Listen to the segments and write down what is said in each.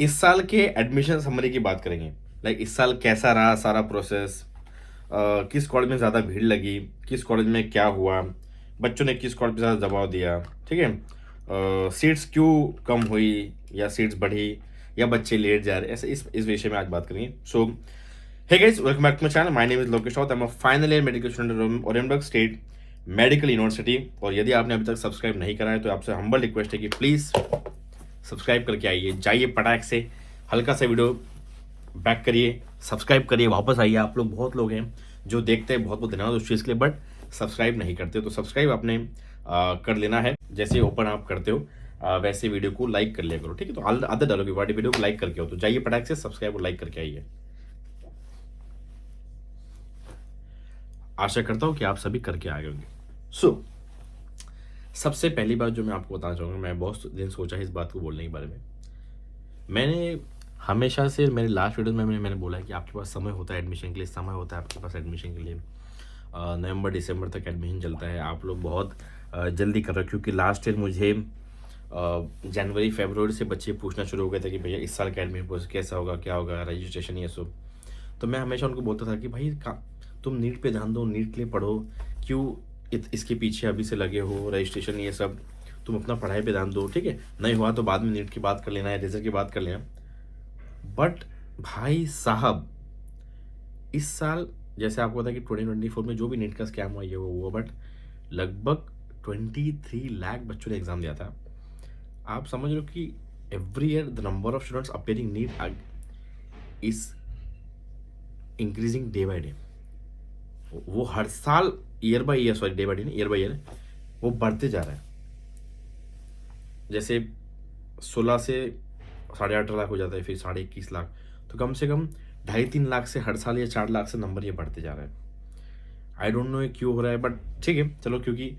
इस साल के एडमिशन समरी की बात करेंगे। लाइक इस साल कैसा रहा सारा प्रोसेस, किस कॉलेज में ज़्यादा भीड़ लगी, किस कॉलेज में क्या हुआ, बच्चों ने किस कॉलेज पे ज़्यादा दबाव दिया, ठीक है, सीट्स क्यों कम हुई या सीट्स बढ़ी या बच्चे लेट जा रहे, ऐसे इस विषय में आज बात करेंगे। So hey guys, welcome back to my channel. My name is Lokesh Raut. I am a final year medical student Orenburg state medical university. और यदि आपने अभी तक सब्सक्राइब नहीं करा है तो आपसे हम्बल रिक्वेस्ट है कि प्लीज़ सब्सक्राइब करके आइए, जाइए पटाख से हल्का सा वीडियो बैक करिए, सब्सक्राइब करिए, वापस आइए। आप लोग बहुत लोग हैं जो देखते हैं, बहुत बहुत धन्यवाद उस चीज़ के लिए, बट सब्सक्राइब नहीं करते। तो सब्सक्राइब आपने कर लेना है। जैसे ओपन आप करते हो वैसे वीडियो को लाइक कर लिया करो, ठीक है। तो आदत डालोगे वाटी वीडियो को लाइक करके हो, तो जाइए पटाख से सब्सक्राइब और लाइक करके आइए। आशा करता हूँ कि आप सभी करके आए होंगे। सो सबसे पहली बात जो मैं आपको बताना चाहूँगा, मैं बहुत दिन सोचा है इस बात को बोलने के बारे में। मैंने हमेशा से मेरे लास्ट वीडियो में मैंने बोला है कि आपके पास समय होता है एडमिशन के लिए, समय होता है आपके पास एडमिशन के लिए। नवंबर दिसंबर तक एडमिशन चलता है। आप लोग बहुत जल्दी कर रहे हो, क्योंकि लास्ट ईयर मुझे जनवरी फरवरी से बच्चे पूछना शुरू हो गए थे कि भैया इस साल का एडमिशन प्रोसेस कैसा होगा, क्या होगा, रजिस्ट्रेशन ये सब। तो मैं हमेशा उनको बोलता था कि भाई तुम नीट पे ध्यान दो, नीट के लिए पढ़ो, क्यों इसके पीछे अभी से लगे हो, रजिस्ट्रेशन ये सब। तुम अपना पढ़ाई पे ध्यान दो, ठीक है। नहीं हुआ तो बाद में नीट की बात कर लेना है, रिजल्ट की बात कर लेना। बट भाई साहब, इस साल जैसे आपको पता है कि 2024 में जो भी नीट का स्कैम हुआ ये वो हुआ, बट लगभग 23 लाख बच्चों ने एग्जाम दिया था। आप समझ रहे हो कि every year the number of students appearing NEET is increasing day by day. वो हर साल year by year, sorry day by day नहीं, ईयर बाय ईयर वो बढ़ते जा रहा है। जैसे 16 से 18.5 लाख हो जाता है, फिर 21.5 लाख, तो कम से कम 2.5-3 लाख से हर साल या 4 लाख से नंबर ये बढ़ते जा रहा है। आई डोंट नो ये क्यों हो रहा है, बट ठीक है चलो, क्योंकि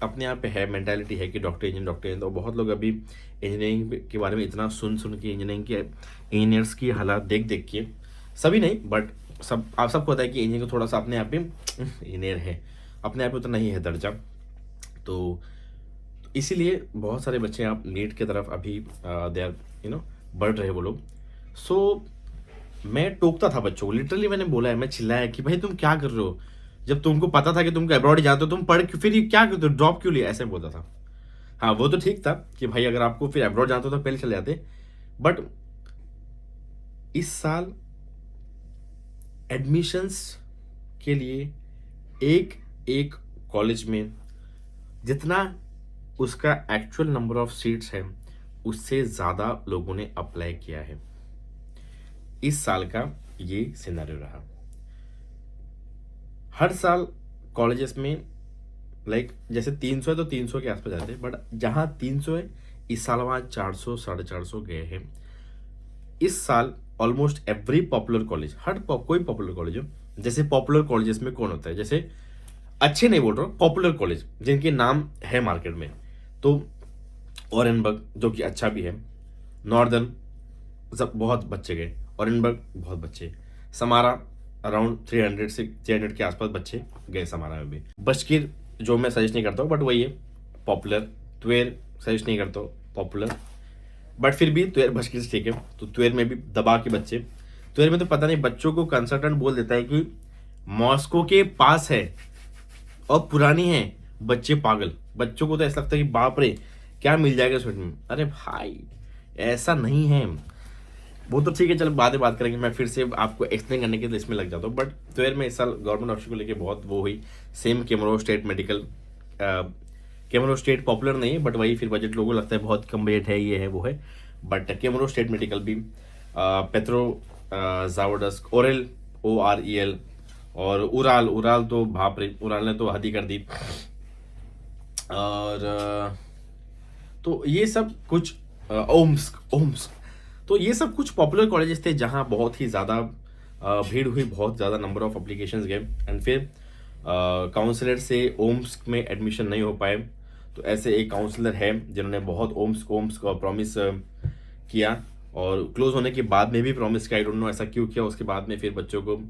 अपने आप पे है मेंटालिटी है कि डॉक्टर इंजीनियर, तो बहुत लोग अभी इंजीनियरिंग के बारे में इतना सुन के इंजीनियर्स की हालात देख के, सभी नहीं बट आप सबको पता है कि इंजीनियर को थोड़ा सा अपने आप में इंजीनियर है, अपने आप में उतना नहीं है दर्जा। तो इसीलिए बहुत सारे बच्चे आप नीट की तरफ अभी दे आर बढ़ रहे वो लोग। सो मैं टोकता था बच्चों को, लिटरली मैंने बोला है, मैं चिल्लाया कि भाई तुम क्या कर रहे हो, जब तुमको पता था कि तुमको अब्रॉड जाते हो तुम पढ़ फिर क्या करते हो, ड्रॉप क्यों लिया, ऐसे बोलता था। हाँ वो तो ठीक था कि भाई अगर आपको फिर अब्रॉड जाते हो तो पहले चले जाते, बट इस साल एडमिशंस के लिए एक एक कॉलेज में जितना उसका एक्चुअल नंबर ऑफ सीट्स है उससे ज़्यादा लोगों ने अप्लाई किया है। इस साल का ये सिनेरियो रहा। हर साल कॉलेजेस में लाइक जैसे 300 है तो 300 के आसपास जाते हैं, बट जहाँ 300 है इस साल वहाँ 400 450 गए हैं। इस साल ऑलमोस्ट एवरी पॉपुलर कॉलेज, कोई पॉपुलर कॉलेज हो, जैसे पॉपुलर कॉलेजेस में कौन होता है, जैसे अच्छे नहीं बोल रहा हूँ, पॉपुलर कॉलेज जिनके नाम है मार्केट में, तो ओरेनबर्ग जो कि अच्छा भी है, नॉर्दर्न सब बहुत बच्चे गए, ओरेनबर्ग बहुत बच्चे, समारा अराउंड 300 से 300 के आसपास बच्चे गए समारा में भी, बशकीर जो मैं सजेस्ट नहीं करता हूँ बट वही है पॉपुलर, त्वेर सजेस्ट नहीं करता हूँ पॉपुलर, बट फिर भी त्वेर बशकीर ठीक है। तो त्वेर में भी दबा के बच्चे, त्वेर में तो पता नहीं बच्चों को कंसल्टेंट बोल देता है कि मॉस्को के पास है और पुरानी है, बच्चे पागल, बच्चों को तो ऐसा लगता है कि बाप रे क्या मिल जाएगा इस में। अरे भाई ऐसा नहीं है, वो तो ठीक है चलो बाद में बात करेंगे, मैं फिर से आपको एक्सप्लेन करने के लिए इसमें लग जाता हूँ। बट ट्वेल्व में इस साल गवर्नमेंट ऑप्शन को लेकर बहुत वो हुई, same Kemerovo state medical, Kemerovo state popular नहीं है बट वही फिर बजट लोगों को लगता है बहुत कम बजट है, ये है वो है, बट केमरो स्टेट मेडिकल भी, पेट्रो जावोडस्क, ओरेल OREL, और उराल तो बाप रे, उराल ने तो हद ही कर दी। और तो ये सब कुछ ओम्स, तो ये सब कुछ पॉपुलर कॉलेजेस थे जहाँ बहुत ही ज़्यादा भीड़ हुई, बहुत ज़्यादा नंबर ऑफ अप्लीकेशंस गए, एंड फिर काउंसलर से ओम्स में एडमिशन नहीं हो पाए। तो ऐसे एक काउंसलर है जिन्होंने बहुत ओम्स का प्रॉमिस किया, और क्लोज होने के बाद में भी प्रॉमिस किया, आई डोंट नो ऐसा क्यों किया। उसके बाद में फिर बच्चों को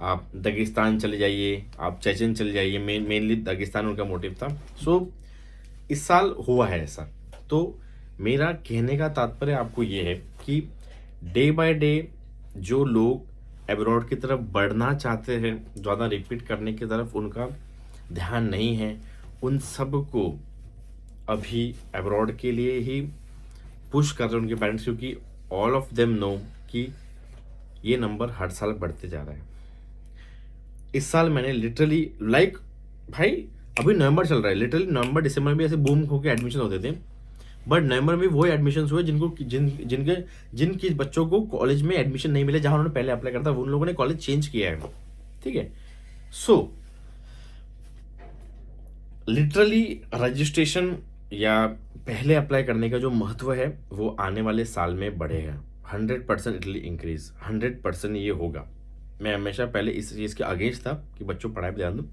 आप दागिस्तान चले जाइए, आप चेचन चले जाइए, मेनली दागिस्तान उनका मोटिव था। सो इस साल हुआ है ऐसा। तो मेरा कहने का तात्पर्य आपको ये है कि डे बाय डे जो लोग अब्रॉड की तरफ बढ़ना चाहते हैं, ज़्यादा रिपीट करने की तरफ उनका ध्यान नहीं है, उन सबको अभी अब्रॉड के लिए ही पुश कर रहे हैं उनके पेरेंट्स, क्योंकि ऑल ऑफ देम नो कि ये नंबर हर साल बढ़ते जा रहा है। इस साल मैंने लिटरली भाई अभी नवंबर चल रहा है, लिटरली नवंबर दिसंबर में ऐसे बूम होकर एडमिशन होते थे, बट नवंबर में वो एडमिशन हुए जिनके बच्चों को कॉलेज में एडमिशन नहीं मिले जहां उन्होंने पहले अप्लाई करा था, उन लोगों ने कॉलेज चेंज किया है। ठीक है, सो लिटरली रजिस्ट्रेशन या पहले अप्लाई करने का जो महत्व है वो आने वाले साल में बढ़ेगा। 100% इट विल इंक्रीज, 100% ये होगा। मैं हमेशा पहले इस चीज़ के अगेंस्ट था कि बच्चों पढ़ाई पे ध्यान दो।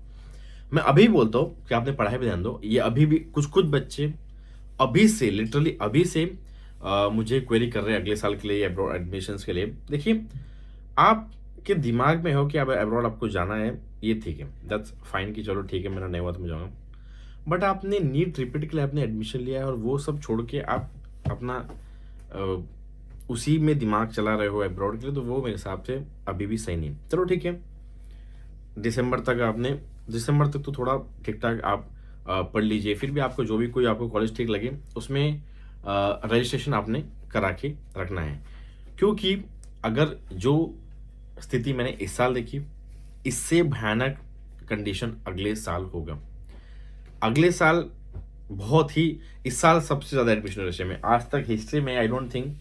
मैं अभी बोलता हूँ कि आपने पढ़ाई पे ध्यान दो। ये अभी भी कुछ बच्चे अभी से लिटरली अभी से मुझे क्वेरी कर रहे हैं अगले साल के लिए अब्रॉड एडमिशन्स के लिए। देखिए, आपके दिमाग में हो कि अब अब्रॉड आपको जाना है, ये ठीक है, दैट्स फाइन कि चलो ठीक है मेरा नहीं हुआ तो मैं जाऊँगा। बट आपने नीट रिपीट के लिए आपने एडमिशन लिया है और वो सब छोड़ के आप अपना उसी में दिमाग चला रहे हो अब्रॉड के लिए, तो वो मेरे हिसाब से अभी भी सही नहीं। चलो ठीक है, दिसंबर तक तो थोड़ा ठीक ठाक आप पढ़ लीजिए, फिर भी आपको जो भी कोई आपको कॉलेज ठीक लगे उसमें रजिस्ट्रेशन आपने करा के रखना है। क्योंकि अगर जो स्थिति मैंने इस साल देखी, इससे भयानक कंडीशन अगले साल होगा। अगले साल बहुत ही, इस साल सबसे ज़्यादा एडमिशन रशिया में आज तक हिस्ट्री में आई डोंट थिंक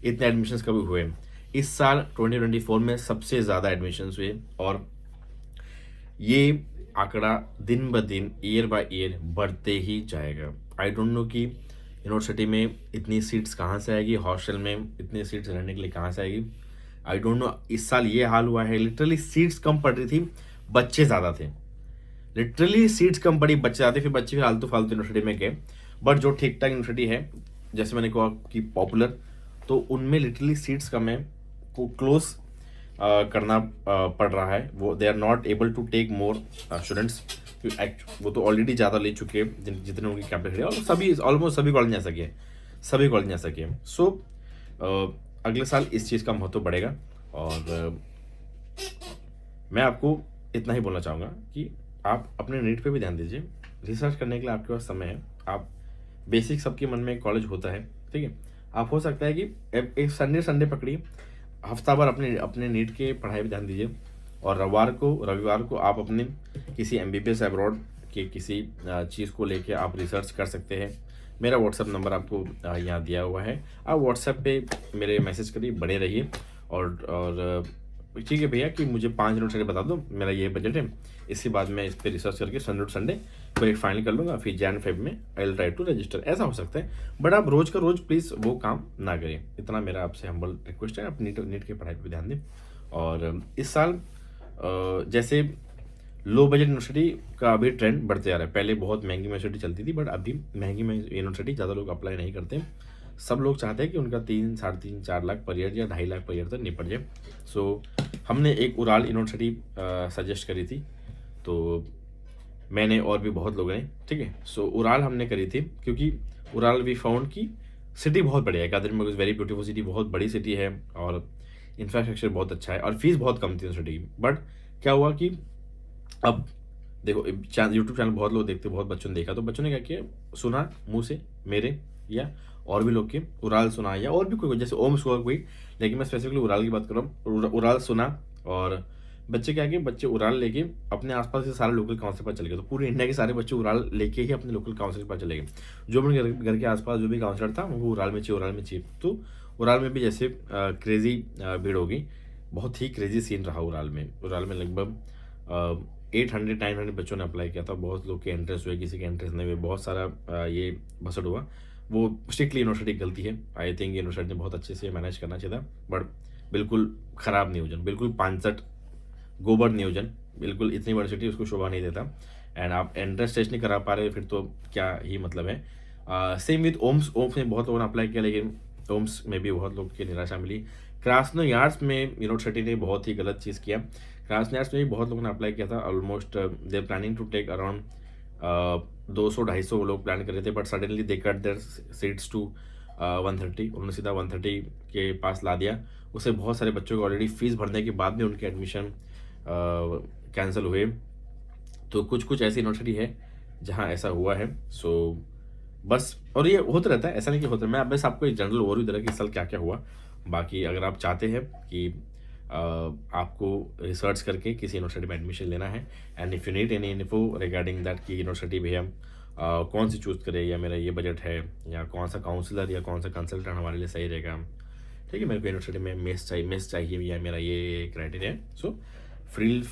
इतने एडमिशन्स कभी हुए। इस साल 2024 में सबसे ज़्यादा एडमिशन्स हुए और ये आंकड़ा दिन ब दिन ईयर बाय ईयर बढ़ते ही जाएगा। आई डोंट नो कि यूनिवर्सिटी में इतनी सीट्स कहाँ से आएगी, हॉस्टल में इतनी सीट्स रहने के लिए कहाँ से आएगी, आई डोंट नो। इस साल ये हाल हुआ है, लिटरली सीट्स कम पड़ रही थी, बच्चे ज़्यादा थे। लिटरली सीट्स कम पड़ी, बच्चे ज़्यादा, फिर बच्चे फालतू यूनिवर्सिटी में गए। बट जो ठीक ठाक यूनिवर्सिटी है, जैसे मैंने कहा कि पॉपुलर, तो उनमें लिटरली सीट्स कम है, को क्लोज करना पड़ रहा है। वो they are not able to take more students, वो तो ऑलरेडी ज़्यादा ले चुके हैं जितने उनकी कैपेसिटी है, और सभी ऑलमोस्ट सभी कॉलेज जा सके। सो अगले साल इस चीज़ का महत्व बढ़ेगा। और मैं आपको इतना ही बोलना चाहूँगा कि आप अपने नीट पे भी ध्यान दीजिए, रिसर्च करने के लिए आपके पास समय है। आप बेसिक सबके मन में कॉलेज होता है, ठीक है, आप हो सकता है कि एक संडे पकड़िए, हफ्ता भर अपने नीट के पढ़ाई पे ध्यान दीजिए, और रविवार को आप अपने किसी MBBS अब्रॉड के किसी चीज़ को लेके आप रिसर्च कर सकते हैं। मेरा व्हाट्सएप नंबर आपको यहाँ दिया हुआ है, आप व्हाट्सएप पे मेरे मैसेज करिए, बने रहिए। और ठीक है भैया कि मुझे 5 यूनिवर्सिटी बता दो, मेरा ये बजट है, इसके बाद मैं इस पर रिसर्च करके संडे टू संडे कोई फाइनल कर लूँगा, फिर Jan-Feb में I will try to register. ऐसा हो सकता है, बट आप रोज़ का रोज़ प्लीज़ वो काम ना करें। इतना मेरा आपसे हम्बल रिक्वेस्ट है, आप नीट के पढ़ाई पर ध्यान दें। और इस साल जैसे लो बजट यूनिवर्सिटी का अभी ट्रेंड बढ़ते जा रहा है। पहले बहुत महंगी यूनिवर्सिटी चलती थी, बट अभी महंगी यूनिवर्सिटी ज़्यादा लोग अप्लाई नहीं करते। सब लोग चाहते हैं कि उनका 3, 3.5, 4 लाख पर ईयर या 2.5 लाख पर ईयर तक निपट जाए। सो हमने एक उराल यूनिवर्सिटी सजेस्ट करी थी, तो मैंने और भी बहुत लोगों ने, ठीक है। सो उराल हमने करी थी क्योंकि उराल वी फाउंड की सिटी बहुत बढ़िया है, एकेडमिक वेरी ब्यूटीफुल सिटी, बहुत बड़ी सिटी है और इंफ्रास्ट्रक्चर बहुत अच्छा है, और फीस बहुत कम थी उस सिटी की। बट क्या हुआ कि अब देखो, यूट्यूब चैनल बहुत लोग देखते, बहुत बच्चों ने देखा, तो बच्चों ने क्या किया, सुना मुँह से मेरे या और भी लोग के, उराल सुना, या और भी कोई जैसे ओम्स हुआ कोई, लेकिन मैं स्पेसिफिकली उराल की बात कर रहा हूँ। उराल सुना और बच्चे क्या किए, बच्चे उराल लेके अपने आसपास के सारे लोकल काउंसिल पर चले गए। तो पूरे इंडिया के सारे बच्चे उराल लेके ही अपने लोकल काउंसिल पर चले गए। जो भी घर के आसपास जो भी काउंसलर था वो उराल में चाहिए। तो उराल में भी जैसे क्रेजी भीड़ होगी, बहुत ही क्रेजी सीन रहा उराल में लगभग 800-900 बच्चों ने अप्लाई किया था। बहुत लोग के इंटरेस्ट हुए, किसी के इंटरेस्ट नहीं हुए, बहुत सारा ये बसट हुआ। वो स्ट्रिक्टली यूनिवर्सिटी की गलती है। आई थिंक यूनिवर्सिटी ने बहुत अच्छे से मैनेज करना चाहिए था, बट बिल्कुल ख़राब नियोजन, बिल्कुल 65 गोबर नियोजन, बिल्कुल इतनी बड़ी सिटी उसको शोभा नहीं देता। एंड आप एंट्रेंस टेस्ट नहीं करा पा रहे, फिर तो क्या ही मतलब है। सेम विद ओम्स में बहुत लोगों ने अप्लाई किया, लेकिन ओम्स में भी बहुत लोग की निराशा मिली। क्रास्नोयार्स में यूनिवर्सिटी ने बहुत ही गलत चीज़ किया। क्रास्नोयार्स में भी बहुत लोगों ने अप्लाई किया था, almost they planning to take around 200-250 लोग प्लान कर रहे थे, but suddenly they cut their seats to 130, उन्होंने सीधा 130 के पास ला दिया। उससे बहुत सारे बच्चों को ऑलरेडी फीस भरने के बाद में उनके एडमिशन कैंसिल हुए। तो कुछ कुछ ऐसी यूनिवर्सिटी है जहाँ ऐसा हुआ है। सो बस, और ये होता रहता है, ऐसा नहीं कि होता है। मैं बस आपको एक जनरल ओवरव्यू दे रहा कि इस साल क्या क्या हुआ। बाकी अगर आप चाहते हैं कि आपको रिसर्च करके किसी यूनिवर्सिटी में एडमिशन लेना है, and if you need any info regarding that कि यूनिवर्सिटी भैया कौन सी चूज़ करे, या मेरा ये बजट है, या कौन सा काउंसलर या कौन सा कंसल्टेंट हमारे लिए सही रहेगा, ठीक है, मेरे को यूनिवर्सिटी में मेस चाहिए, या मेरा ये क्राइटेरिया है। So feel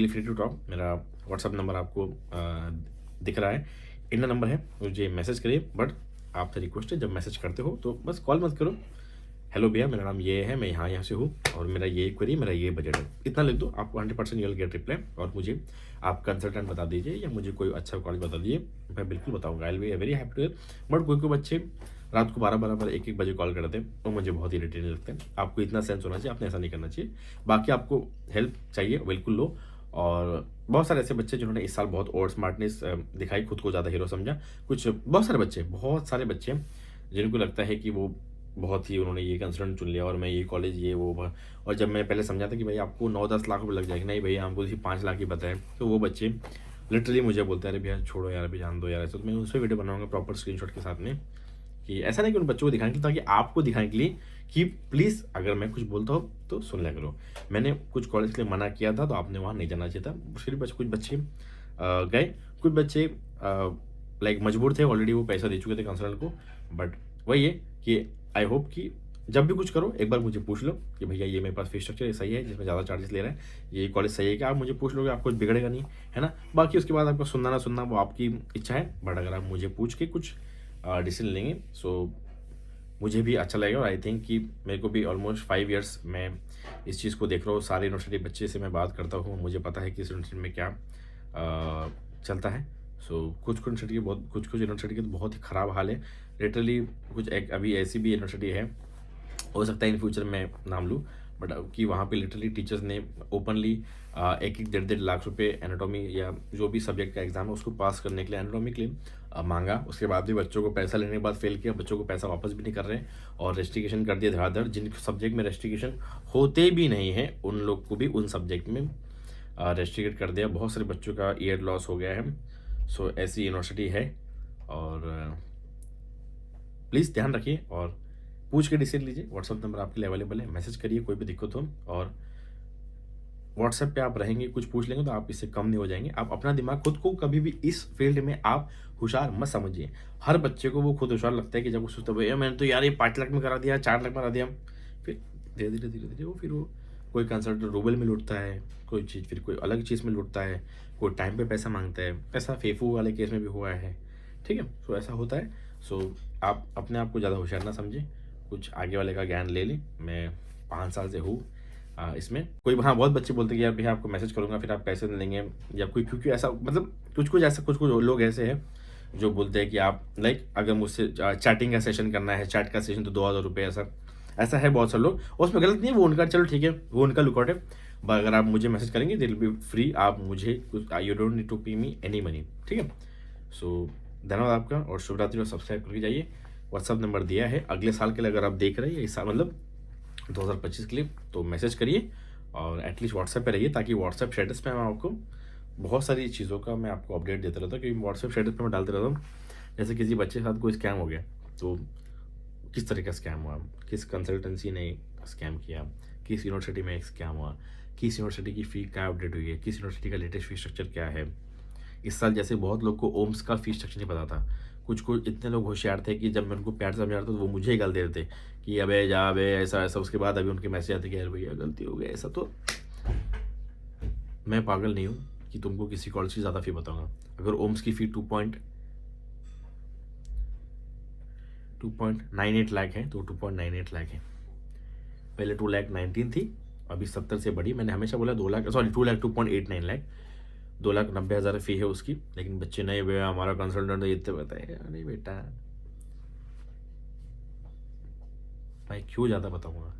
free to talk. मेरा व्हाट्सअप नंबर आपको दिख रहा है, इंडिया नंबर है, मुझे मैसेज करिए। बट आपसे रिक्वेस्ट है, जब मैसेज करते हो तो बस कॉल मत करो। हेलो भैया, मेरा नाम ये है, मैं यहाँ से हूँ, और मेरा ये क्वेरी, मेरा ये बजट है, इतना लिख दो, आपको 100% यू विल गेट रिप्लाई। और मुझे आप कंसल्टेंट बता दीजिए, या मुझे कोई अच्छा कॉलेज बता दीजिए, मैं बिल्कुल बताऊँगा। I will be very happy to. But कोई कोई बच्चे रात को 12 1 बजे कॉल करते हैं, वो मुझे बहुत इरिटेटिंग लगता है। आपको इतना सेंस होना चाहिए, आपने ऐसा नहीं करना चाहिए। बाकी आपको हेल्प चाहिए, बिल्कुल लो। और बहुत सारे ऐसे बच्चे जिन्होंने इस साल बहुत और स्मार्टनेस दिखाई, खुद को ज़्यादा हीरो समझा। बहुत सारे बच्चे जिनको लगता है कि वो बहुत ही, उन्होंने ये कंसल्टेंट चुन लिया, और मैं ये कॉलेज ये वो। और जब मैं पहले समझा था कि भाई आपको 9-10 लाख रुपये लग जाएंगे, नहीं भैया हमको सिर्फ 5 लाख ही बताए, तो वो बच्चे लिटरली मुझे बोलते हैं, अरे भैया छोड़ो यार, अभी जान दो यार। ऐसा तो मैं उस पर वीडियो बनाऊंगा प्रॉपर स्क्रीनशॉट के साथ में, कि ऐसा नहीं कि उन बच्चों को दिखाने के लिए, ताकि आपको दिखाने के लिए कि प्लीज़ अगर मैं कुछ बोलता हूँ तो सुन लिया करो। मैंने कुछ कॉलेज के लिए मना किया था, तो आपने वहाँ नहीं जाना चाहिए था। फिर कुछ बच्चे गए, कुछ बच्चे लाइक मजबूर थे, ऑलरेडी वो पैसा दे चुके थे कंसल्टेंट को। बट वही है कि आई होप कि जब भी कुछ करो एक बार मुझे पूछ लो कि भैया ये मेरे पास फीस स्ट्रक्चर सही है, जिसमें ज़्यादा चार्जेस ले रहा है, ये कॉलेज सही है क्या, आप मुझे पूछ लोगे, आपको कुछ बिगड़ेगा नहीं, है ना। बाकी उसके बाद आपको सुनना ना सुनना वो आपकी इच्छा है, बट अगर आप मुझे पूछ के कुछ डिसीजन लेंगे, सो मुझे भी अच्छा लगेगा। और आई थिंक कि मेरे को भी ऑलमोस्ट 5 ईयर्स मैं इस चीज़ को देख रहा हूँ। सारे यूनिवर्सिटी बच्चे से मैं बात करता हूँ, मुझे पता है कि इस यूनिवर्सिटी में क्या चलता है। सो कुछ यूनिवर्सिटी के तो बहुत ही ख़राब हाल है लिटरली। कुछ एक अभी ऐसी भी यूनिवर्सिटी है, हो सकता है इन फ्यूचर मैं नाम लूँ, बट कि वहाँ पे लिटरली टीचर्स ने ओपनली 1-1 1.5 लाख रुपए एनाटॉमी या जो भी सब्जेक्ट का एग्जाम है उसको पास करने के लिए एनाटॉमी के लिए मांगा। उसके बाद भी बच्चों को पैसा लेने के बाद फेल किया, बच्चों को पैसा वापस भी नहीं कर रहे, और रेस्ट्रिक्शन कर दिया धड़ाधड़। जिन सब्जेक्ट में रेस्ट्रिक्शन होते भी नहीं है उन लोग को भी उन सब्जेक्ट में रेस्ट्रिकेट कर दिया। बहुत सारे बच्चों का ईयर लॉस हो गया है। सो ऐसी यूनिवर्सिटी है, और प्लीज़ ध्यान रखिए और पूछ के डिसीजन लीजिए। व्हाट्सअप नंबर आपके लिए अवेलेबल है, मैसेज करिए कोई भी दिक्कत हो। और व्हाट्सएप पे आप रहेंगे, कुछ पूछ लेंगे तो आप इससे कम नहीं हो जाएंगे। आप अपना दिमाग खुद को कभी भी इस फील्ड में आप होशियार मत समझिए। हर बच्चे को वो खुद होशियार लगता है कि जब वो सोचता है मैंने तो यार ये 5 लाख में करा दिया, 4 लाख में करा दिया, फिर धीरे धीरे वो कोई कंसल्टेंट रूबल में लूटता है, कोई चीज़ फिर कोई अलग चीज़ में लूटता है, कोई टाइम पे पैसा मांगता है। ऐसा फेफू वाले केस में भी हुआ है, ठीक है। सो ऐसा होता है। सो आप अपने आप को ज़्यादा होशियार ना समझें, कुछ आगे वाले का ज्ञान ले लें। मैं 5 साल से हूँ इसमें। कोई हाँ, बहुत बच्चे बोलते हैं कि यार भैया आपको मैसेज करूँगा फिर आप पैसे नहीं लेंगे, या कोई, क्योंकि ऐसा मतलब कुछ लोग ऐसे हैं जो बोलते हैं कि आप लाइक अगर मुझसे चैटिंग का सेशन करना है, चैट का सेशन तो 2000 रुपये, ऐसा है बहुत सारे लोग। और उसमें गलत नहीं है, वो उनका, चलो ठीक है, वो उनका लुकआउट है। बट अगर आप मुझे मैसेज करेंगे दिल बी फ्री, आप मुझे कुछ, यू डोंट नीड टू पे मी एनी मनी, ठीक है। सो धन्यवाद आपका, और शुभ रात्रि, और सब्सक्राइब करके जाइए। व्हाट्सअप नंबर दिया है, अगले साल के लिए अगर आप देख रहे हैं, इस साल मतलब 2025 के लिए, तो मैसेज करिए और एटलीस्ट व्हाट्सएप पे रहिए, ताकि व्हाट्सएप स्टेटस पे मैं आपको बहुत सारी चीज़ों का मैं आपको अपडेट देता रहता हूँ। क्योंकि व्हाट्सएप स्टेटस पे मैं डालते रहता हूँ, जैसे किसी बच्चे के साथ कोई स्कैम हो गया, तो किस तरह का स्कैम हुआ, किस कंसल्टेंसी ने स्कैम किया, किस यूनिवर्सिटी में एक स्कैम हुआ, किस यूनिवर्सिटी की फ़ी क्या अपडेट हुई है, किस यूनिवर्सिटी का लेटेस्ट फ़ी स्ट्रक्चर क्या है। इस साल जैसे बहुत लोग को ओम्स का फ़ी स्ट्रक्चर नहीं पता था। कुछ इतने लोग होशियार थे कि जब मैं उनको प्यार से समझा रहा था तो वो मुझे ही गाल दे रहे थे कि अबे जा अबे ऐसा ऐसा। उसके बाद अभी उनके मैसेज आते कि यार भैया गलती हो गई ऐसा। तो मैं पागल नहीं हूँ कि तुमको किसी कॉलेज की ज़्यादा फ़ी बताऊँगा। अगर ओम्स की फ़ी 2.98 लाख है तो 2.98 लाख है। पहले 2,19,000 थी, अभी 70 से बढ़ी। मैंने हमेशा बोला 2 लाख, सॉरी 2,89 लाख, 2,90,000 फ़ी है उसकी। लेकिन बच्चे नहीं, भैया हमारा कंसल्टेंट तो इतने बताए। अरे बेटा मैं क्यों ज़्यादा बताऊँगा,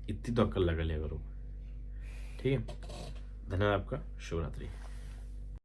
इतनी तो अक्ल लगा लिया करो, ठीक है। धन्यवाद आपका, शुभ रात्रि।